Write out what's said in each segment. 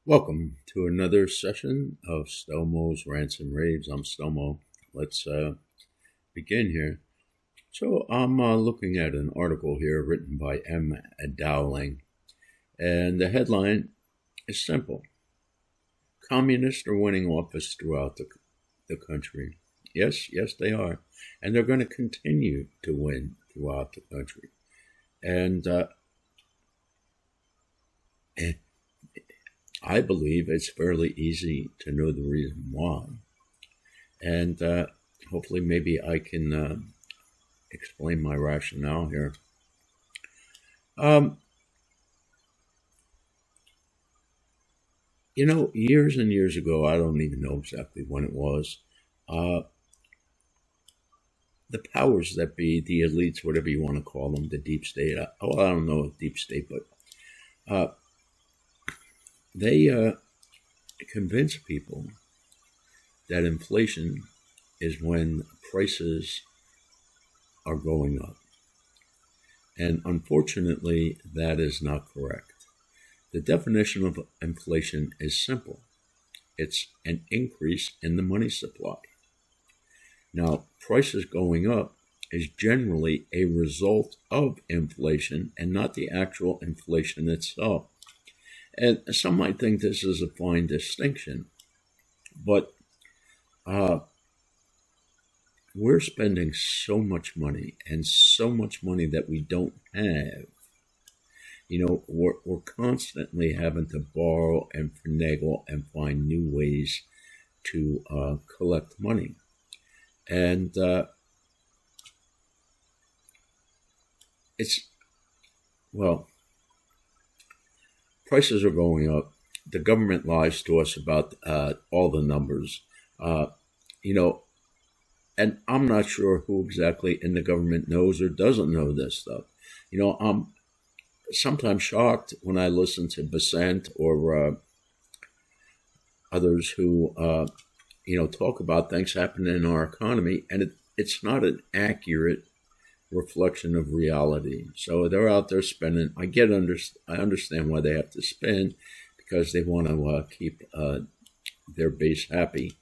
Welcome to another session of Stelmo's Rants and Raves. I'm Stelmo. Let's begin here. So I'm looking at an article here written by M. Dowling, and the headline is simple. Communists are winning office throughout the country. Yes, they are. And they're going to continue to win throughout the country. And I believe it's fairly easy to know the reason why. And hopefully maybe I can explain my rationale here. Years and years ago, I don't even know exactly when it was, the powers that be, the elites, whatever you want to call them, the deep state. I don't know deep state, but they convince people that inflation is when prices are going up. And unfortunately, that is not correct. The definition of inflation is simple. It's an increase in the money supply. Now, prices going up is generally a result of inflation and not the actual inflation itself. And some might think this is a fine distinction, but we're spending so much money and so much money that we don't have. We're constantly having to borrow and finagle and find new ways to collect money. And prices are going up. The government lies to us about all the numbers. And I'm not sure who exactly in the government knows or doesn't know this stuff. I'm sometimes shocked when I listen to Besant or others who, talk about things happening in our economy, and it's not an accurate reflection of reality. So they're out there spending. I understand why they have to spend, because they want to keep their base happy.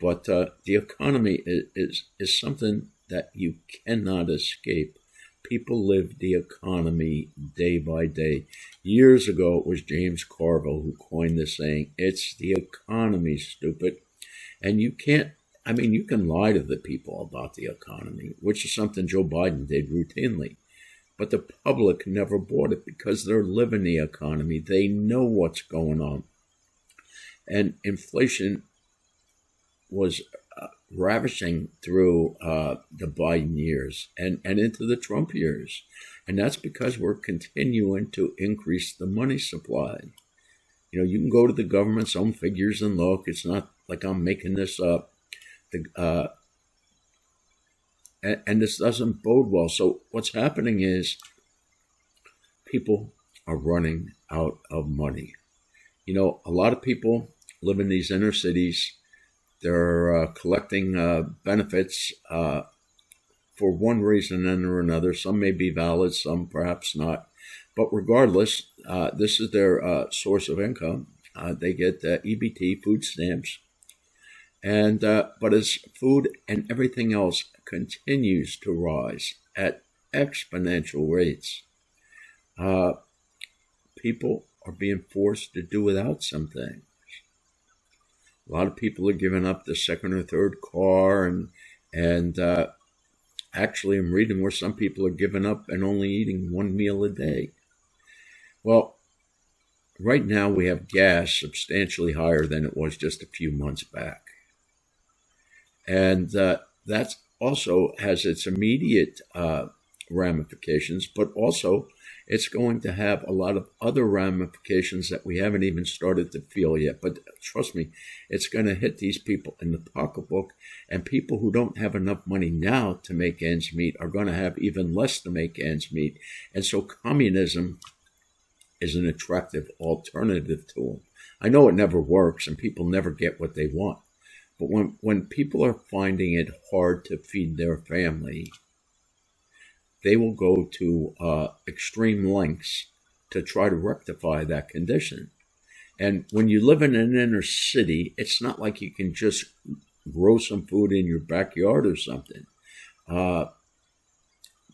But the economy is something that you cannot escape. People live the economy day by day. Years ago, it was James Carville who coined the saying, "It's the economy, stupid." And you can lie to the people about the economy, which is something Joe Biden did routinely. But the public never bought it because they're living the economy. They know what's going on. And inflation was ravishing through the Biden years and into the Trump years. And that's because we're continuing to increase the money supply. You can go to the government's own figures and look. It's not like I'm making this up. And this doesn't bode well. So what's happening is people are running out of money. A lot of people live in these inner cities. They're collecting benefits for one reason or another. Some may be valid, some perhaps not. But regardless, this is their source of income. They get EBT, food stamps. And but as food and everything else continues to rise at exponential rates, people are being forced to do without some things. A lot of people are giving up the second or third car, and actually, I'm reading where some people are giving up and only eating one meal a day. Well, right now we have gas substantially higher than it was just a few months back. And that also has its immediate ramifications, but also it's going to have a lot of other ramifications that we haven't even started to feel yet. But trust me, it's going to hit these people in the pocketbook, and people who don't have enough money now to make ends meet are going to have even less to make ends meet. And so communism is an attractive alternative to them. I know it never works and people never get what they want. But when people are finding it hard to feed their family, they will go to extreme lengths to try to rectify that condition. And when you live in an inner city, it's not like you can just grow some food in your backyard or something.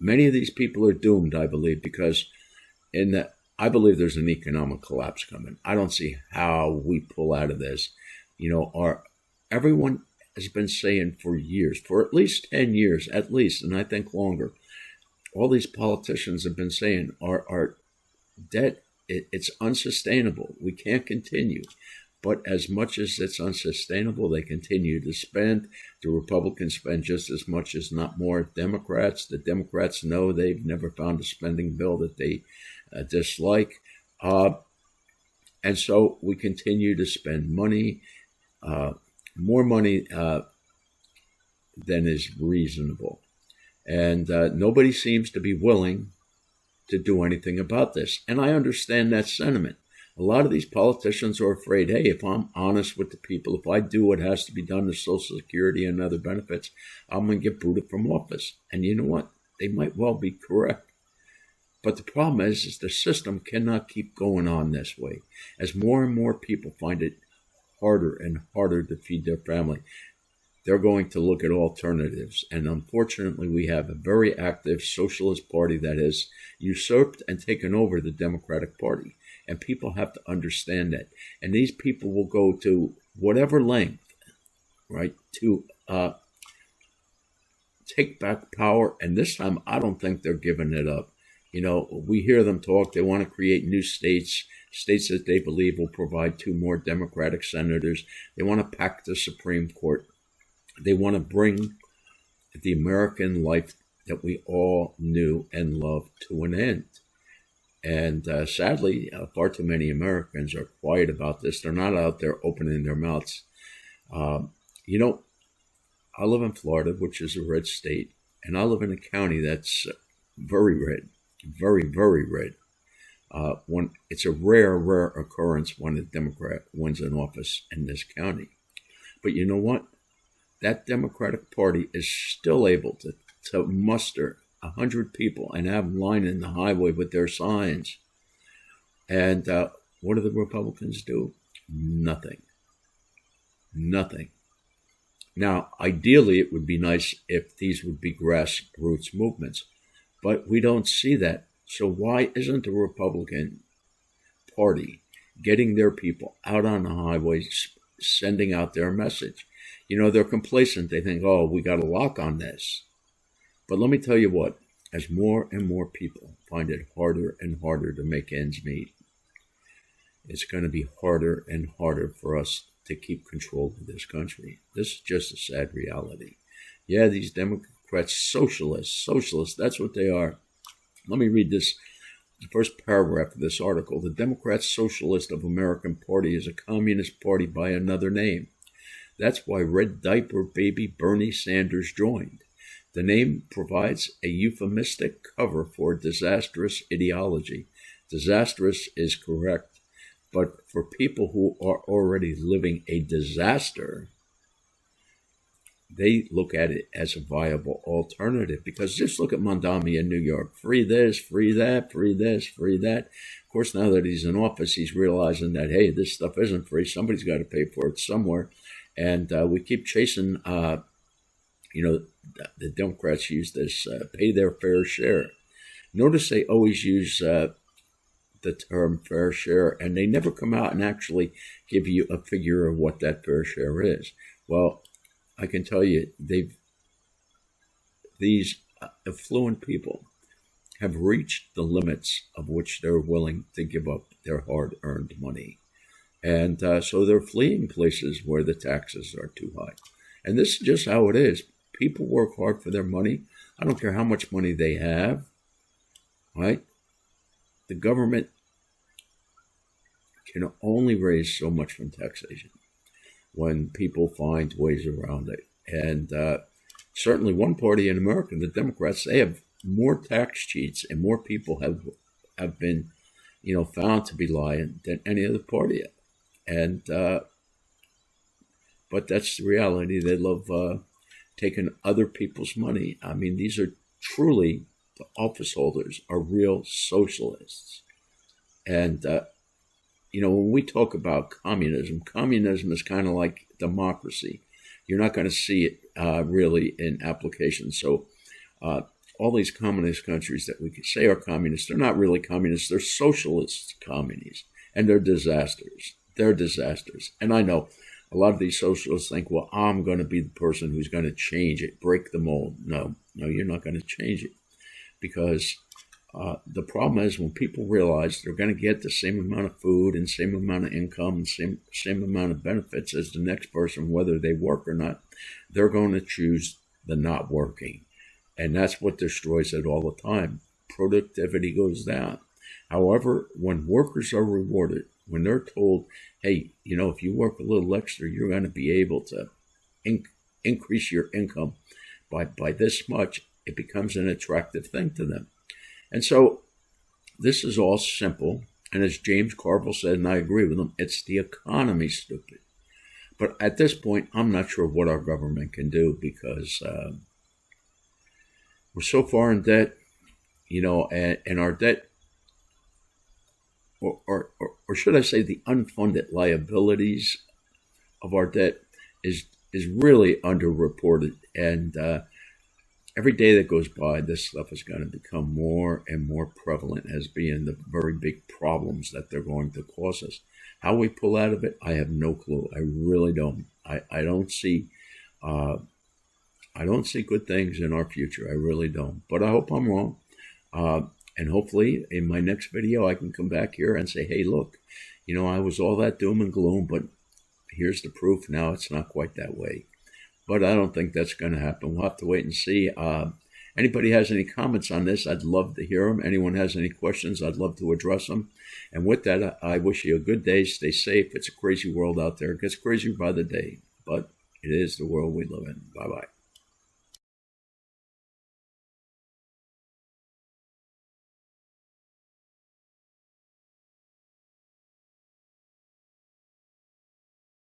Many of these people are doomed, I believe, because I believe there's an economic collapse coming. I don't see how we pull out of this. Everyone has been saying for years, for at least 10 years, at least, and I think longer, all these politicians have been saying our debt, it's unsustainable. We can't continue. But as much as it's unsustainable, they continue to spend. The Republicans spend just as much, as not more. Democrats, the Democrats know they've never found a spending bill that they dislike. And so we continue to spend money, more money than is reasonable. And nobody seems to be willing to do anything about this. And I understand that sentiment. A lot of these politicians are afraid, hey, if I'm honest with the people, if I do what has to be done to Social Security and other benefits, I'm going to get booted from office. And you know what? They might well be correct. But the problem is the system cannot keep going on this way. As more and more people find it harder and harder to feed their family, they're going to look at alternatives. And unfortunately, we have a very active socialist party that has usurped and taken over the Democratic Party. And people have to understand that. And these people will go to whatever length, right, to take back power. And this time, I don't think they're giving it up. We hear them talk. They want to create new states that they believe will provide 2 more Democratic senators. They want to pack the Supreme Court. They want to bring the American life that we all knew and loved to an end. And sadly, far too many Americans are quiet about this. They're not out there opening their mouths. I live in Florida, which is a red state, and I live in a county that's very red, very, very red. It's a rare occurrence when a Democrat wins an office in this county. But you know what? That Democratic Party is still able to muster 100 people and have them lining the highway with their signs. And what do the Republicans do? Nothing. Nothing. Now, ideally, it would be nice if these would be grassroots movements, but we don't see that. So why isn't the Republican Party getting their people out on the highways, sending out their message? They're complacent. They think, oh, we got a lock on this. But let me tell you what, as more and more people find it harder and harder to make ends meet, it's going to be harder and harder for us to keep control of this country. This is just a sad reality. Yeah, these Democrats, socialists, that's what they are. Let me read the first paragraph of this article. The Democrat Socialist of American Party is a communist party by another name. That's why Red Diaper Baby Bernie Sanders joined. The name provides a euphemistic cover for disastrous ideology. Disastrous is correct, but for people who are already living a disaster, they look at it as a viable alternative. Because just look at Mondami in New York. Free this, free that, free this, free that. Of course, now that he's in office, he's realizing that, hey, this stuff isn't free. Somebody's got to pay for it somewhere. And we keep chasing, the Democrats use this, pay their fair share. Notice they always use the term fair share, and they never come out and actually give you a figure of what that fair share is. Well, I can tell you, these affluent people have reached the limits of which they're willing to give up their hard-earned money. And so they're fleeing places where the taxes are too high. And this is just how it is. People work hard for their money. I don't care how much money they have, right? The government can only raise so much from taxation when people find ways around it. And certainly one party in America, the Democrats, they have more tax cheats and more people have been, found to be lying than any other party. And but that's the reality. They love taking other people's money. I mean, these are truly, the office holders are real socialists. And when we talk about communism is kind of like democracy. You're not going to see it really in application. So all these communist countries that we could say are communist, they're not really communist. They're socialist communists, and they're disasters. They're disasters. And I know a lot of these socialists think, well, I'm going to be the person who's going to change it, break the mold. No, you're not going to change it, because the problem is when people realize they're going to get the same amount of food and same amount of income and same amount of benefits as the next person, whether they work or not, they're going to choose the not working. And that's what destroys it all the time. Productivity goes down. However, when workers are rewarded, when they're told, hey, if you work a little extra, you're going to be able to increase your income by this much, it becomes an attractive thing to them. And so this is all simple. And as James Carville said, and I agree with him, it's the economy, stupid. But at this point, I'm not sure what our government can do, because we're so far in debt, and our debt, or should I say the unfunded liabilities of our debt is really underreported. And every day that goes by, this stuff is going to become more and more prevalent as being the very big problems that they're going to cause us. How we pull out of it, I have no clue. I really don't. I don't see good things in our future. I really don't. But I hope I'm wrong. And hopefully in my next video, I can come back here and say, hey, look, I was all that doom and gloom, but here's the proof. Now it's not quite that way. But I don't think that's going to happen. We'll have to wait and see. Anybody has any comments on this, I'd love to hear them. Anyone has any questions, I'd love to address them. And with that, I wish you a good day. Stay safe. It's a crazy world out there. It gets crazier by the day, but it is the world we live in. Bye-bye.